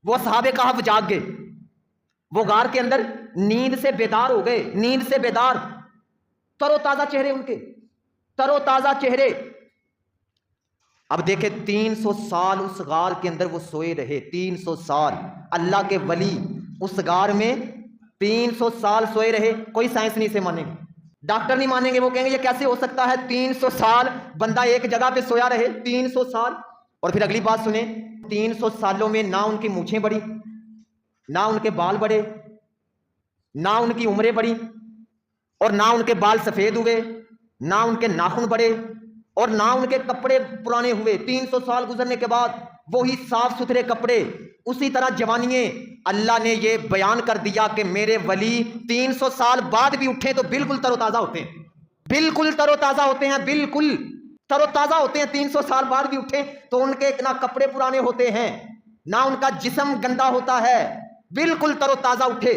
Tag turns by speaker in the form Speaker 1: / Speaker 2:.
Speaker 1: وہ اصحاب کہف جاگ گئے، وہ غار کے اندر نیند سے بیدار ہو گئے، نیند سے بیدار، تر و تازہ چہرے ان کے، تر و تازہ چہرے۔ اب دیکھیں 300 سال اس غار کے اندر وہ سوئے رہے، 300 سال اللہ کے ولی اس غار میں 300 سال سوئے رہے۔ کوئی سائنس نہیں سے مانیں گے، ڈاکٹر نہیں مانیں گے، وہ کہیں گے یہ کیسے ہو سکتا ہے 300 سال بندہ ایک جگہ پہ سویا رہے، 300 سال۔ اور پھر اگلی بات سنیں، 300 سالوں میں نہ ان کی مونچھیں بڑھی، نہ ان کے بال بڑھے، نہ ان کی عمریں بڑھی، اور نہ ان کے بال سفید ہوئے، نہ ان کے ناخن بڑھے، اور نہ ان کے کپڑے پرانے ہوئے۔ 300 سال گزرنے کے بعد وہی صاف ستھرے کپڑے، اسی طرح جوانیے۔ اللہ نے یہ بیان کر دیا کہ میرے ولی 300 سال بعد بھی اٹھے تو بالکل تر و تازہ ہوتے ہیں، بالکل تر و تازہ ہوتے ہیں، بالکل تر و تازہ ہوتے ہیں۔ 300 سال بعد بھی اٹھے تو ان کے نہ کپڑے پرانے ہوتے ہیں، نہ ان کا جسم گندا ہوتا ہے، بالکل تر و تازہ اٹھے۔